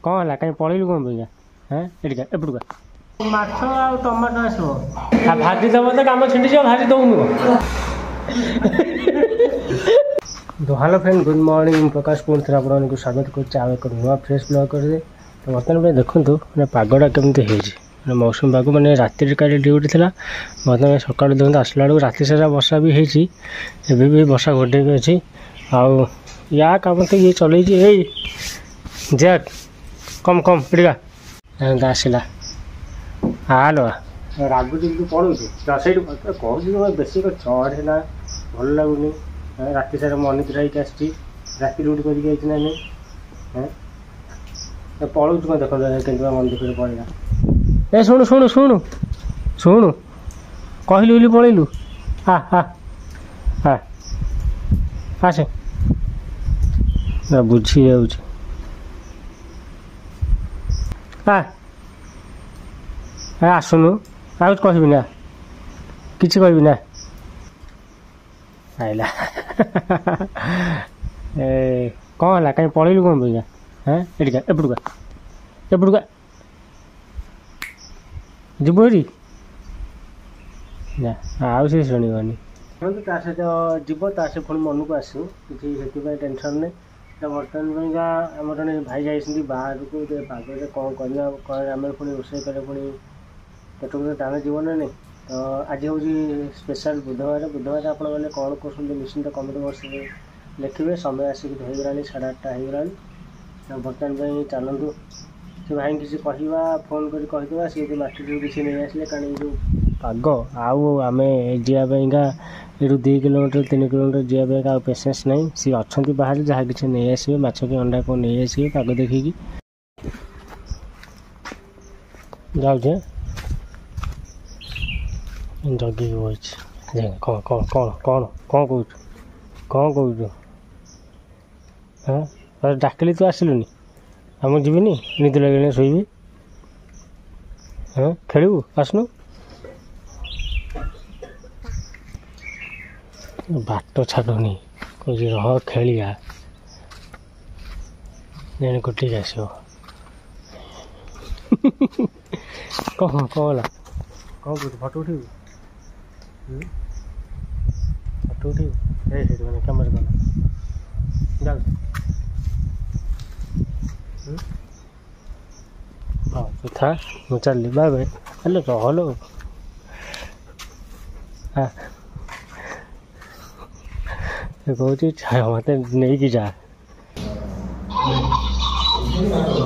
कौन है कहीं पलैलु कौन पैसा हाँ एटिका एपटुका माछ आ टमाटो आसो भाजी दब तो कम छिंटी भाजी दौनु तो हेलो फ्रेंड गुड मॉर्निंग प्रकाश पुणी थे आपको स्वागत कर नुआ फ्रेश ब्लॉग कर तो बर्तमान देखो मैंने पागटा केमती है मौसम पाग मैंने राति का ड्यूटी था बर्तमान सका देखते आसला बेलू राति सारा वर्षा भी होती भी वर्षा घटे भी अच्छी आउ या कम तो ये चल जैक कम कम पिटिका आसला हालो रागुच पड़ू से कहूँ बेस चढ़ है भल लगुनि राति सारा मन दुराई आसी राति ड्यूटी करके ना पलू मैं देख मन दुख पड़ेगा ए शुणु शुणु शुणु शुणु कहलु बोली पलैलु हाँ हाँ हाँ आसे बुझी जाऊँ आसुनु आउ कहबी ना किसी कहबी ना आइला ए कौन है कहीं पलैलु कौन पैसा हाँ एटिका एपटुका एपटुका जीव हेरी ना आउ से शुणवानी सहित जीव तासे पुणी मन को आसू किसी से टेंशन नहीं तो बर्तमान आम जड़े भाई जाइए बाहर को पागे कौन करवा आम पुणी रोषे कले पुणी पेट को दाना जीवन नहीं तो आज हूँ स्पेशल बुधवार आप कौन कौन निश्चिंत कमेंट बॉक्स लिखे समय आसिक होगा 8:30 होगा तो बर्तमान चलतु से भाई किसी कहवा फोन कर कहीदेवा सी मार्केट किसी नहीं आसे कारण जो पाग आउ आम जावाईका यू 2 किलोमीटर 3 किलोमीटर जावाई पेसेंस नहीं सी अच्छा बाहर जहाँ किसी नहीं आसवे माछ कि अंडा कौन नहीं आसवे पाग देखिकी जाऊे जगिक बही कौन कौन कौन कौन कौन कौन कौन हाँ डाकिली तू आसिलुनि आम जीविनी निद लगे शोबी हाँ खेलू आसनु बाट छाड़ुनी कह रह खेलिया जेने गोटे आस कौन कौन कौन कह फटो उठेबू फटो उठेबू मैंने कैमरा कला जाऊ हाँ तू था मुझे चल बाय बाय हेलो रहो हाँ कहूँ मत नहीं कि जा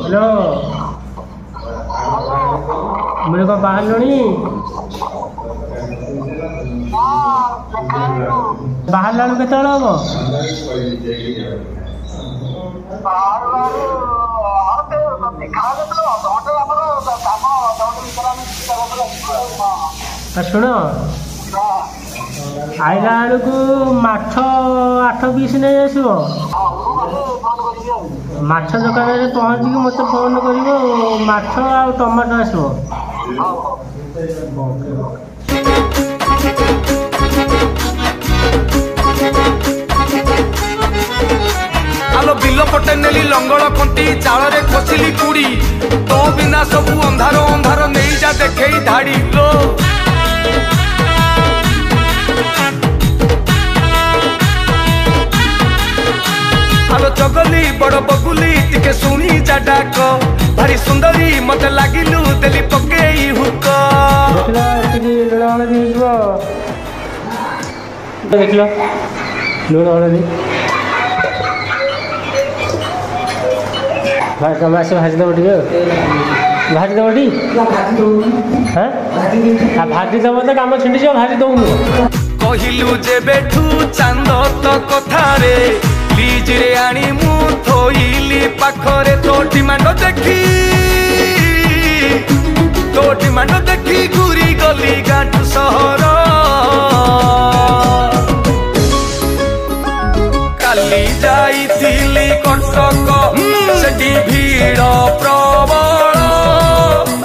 हेलो मेरे को बाहर लड़ी बाहर लालू के हम शुण आईला बेलू माछ 8 पीस नहीं आसो माछ दुकान में पहुँचिकी मत फोन कर माछ आ टमाटो आसो आलो बिल पटे नेली लंगड़ कंटी चाल रे खोसिली कुड़ी तो बिना सबू अंधार अंधार नहीं जा देखे धाड़ी लो आलो चगली बड़ बगुली टिके सुनी जा डाक भारी सुंदरी मत लागिलु देली पकेई हुक देख लो लुण हलदी भाजी भाजीदेव टे भाजीदेव टी हाँ भाजी दब तो कम छिंटी भाजी दौनु कहलु जे बेठू चांद तो कथा रे प्लीज रे आनी मु थोइली पाखरे तो डिमांड देखी घूरी गली गांठू सहर काली जाइथिली कटक सेठी भीड़ प्रबल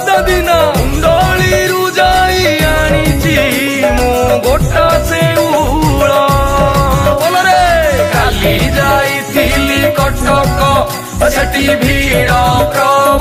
ददिना मुंडली जाई आनी मु गोटा से काली जाइथिली कटक सेठी भीड़ प्रबल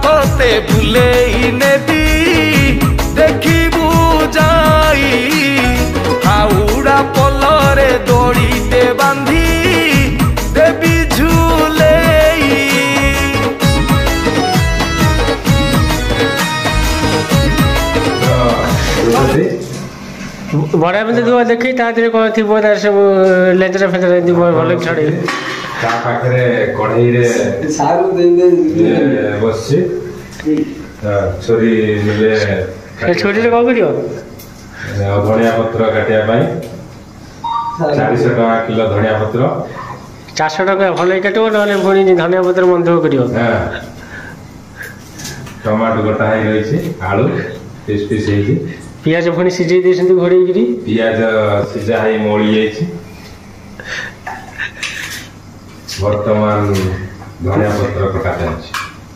तोते बुलेई नेबी देखिबू जाई हाउड़ा पलरे दड़ीते बांधी देवी झूलेई। बड़ा में तो देखी तादरे कौन थी वो तार सब लेजर फेजर दी भल छड़े ता पाखरे कढ़ई रे सारू दे बसछि छोरी मिले छोटी रे कौन करियो धनिया पत्र काटिया पाई 400 टका किलो धनिया पत्र 400 टका भल काटो नले पुणी धनिया पत्र बंध करियो। टमाटो गोटा है रही आलू पीस पीस है पियाज पुणी सिझे देछंती घोड़े गिरी पियाज सिझा है मोड़ी जाइछि वर्तमान धनिया पत्र कटा जाइछि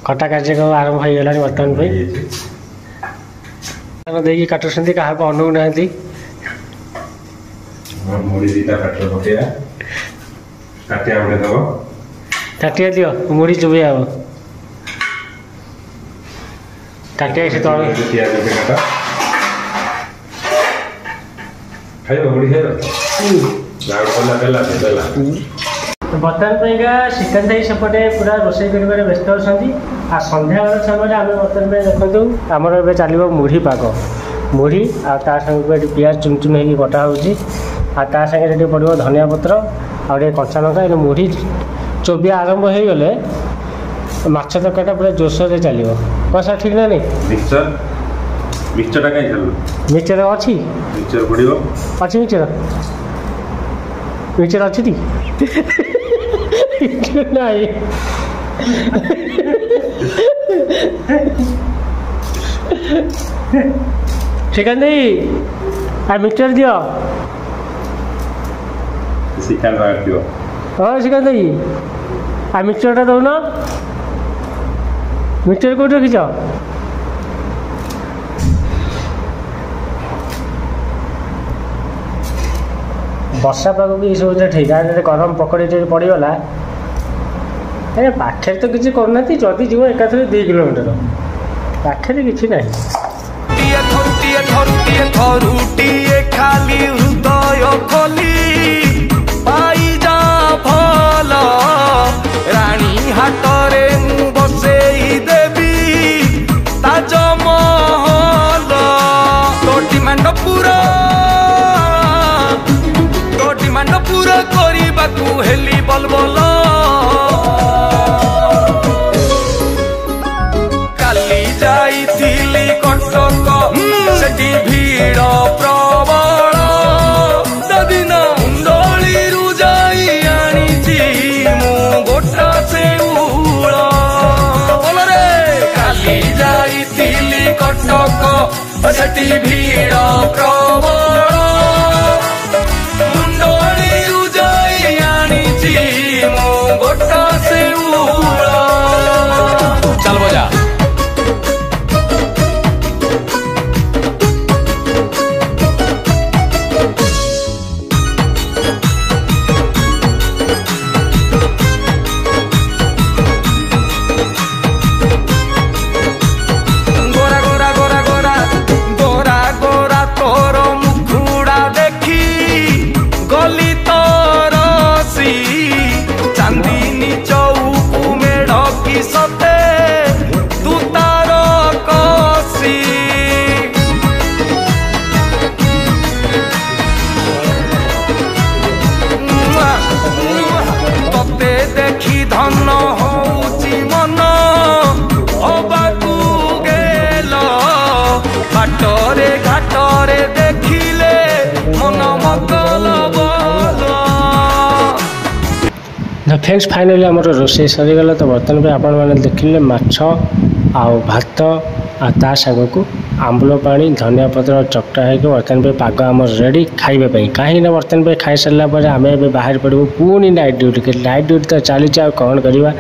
कटा कार्यक्रम आरंभ हो गलानी वर्तमान पे देखिए काटुଛନ୍ତି କାହାକୁ ଅନଉ ନାହାନ୍ତି मुड़ी दीटा काट पकेया काटिया उठे दबो काटिया दियो मुड़ी चुबे आव काटिया से तळ पियाज के काटा खाइबो मुड़ी खाइबो लाउ कोला बेला बेला बर्तमान पैगा श्रीकांत भाई सेपटे पूरा रोषे कर व्यस्त अच्छा आ सन्ध्या बेल समय आम बर्तमान देखो आमर ए चलो मुढ़ी पाग मुढ़ी आ संगे पियाज चुन चुन हो कटा हो सागे पड़ो धनिया पत्र आ कंचा लंका ये मुढ़ी चोबिया आरंभ हो गले माछ तरकारीटा पूरा जोरसोर चलो कौन सर ठीक ना नहीं मिक्सचर मिक्सचर अच्छी मिक्सचर पड़ो अच्छी मिक्सचर मिक्सचर अच्छी नहीं श्रीकांत आ मिक्सचर दियो हाँ श्रीकांत आ मिक्सचरटा दौन मिक्सचर कौट रखीच वर्षा पाग भी सब ठीक है गरम पकड़ी पड़गला पाखे तो किसी करना जदि जीव एकाथरे 2 किलोमीटर पाखे किसी ना खाली हृदय खोली पाई जा भल रानी हाटरे मु बसेई देवी ताजमहल तो डिमांड पूरा करने हेली बल बल काली जाइथिली कटक सेठी भीड़ प्रबल ददिना मुंडली जाई आनीची मु गोटा सेउल बोल रे काली जाइथिली कटक सेठी भीड़ प्रबल चल बजा गोरा गोरा गोरा गोरा गोरा गोरा तोर मुखुड़ा देखी गली तरसी चांदनी चौक में ढकी सते तू तार कसी तते देखी धन होउची मन हबाकू गेल बाटरे घाटरे देखिले मन मकल बल। फ्रेंड्स फाइनाली आम रोषे सरीगला तो बर्तमान पे आपण मैंने देखिले माछ आ भात आ ता साग को आंबुल पानी धनिया पत्र चकटा है बर्तमान पे पाग आम रेडी खाइबा कहीं बर्तमान पे खाई सारा पर आम ए बाहर पड़ू पुणी नाइट ड्यूटी तो चली कौन करवा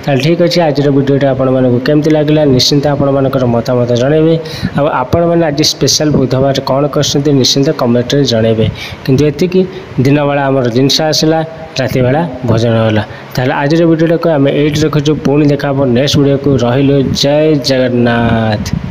ठीक अच्छे आज वीडियो आपको केमती लगे निश्चिंत आपर मतामत जनइबे आपण मैंने आज स्पेशल बुधवार कौन कर निश्चिंत कमेंट रे जनइबे किंतु एतिकी दिन बेला आमर जिनस आसला राति बेला भोजन होला ताले आज वीडियो को आम एट रखुचु पुणी देखा नेक्स्ट वीडियो को रहिलु जय जगन्नाथ।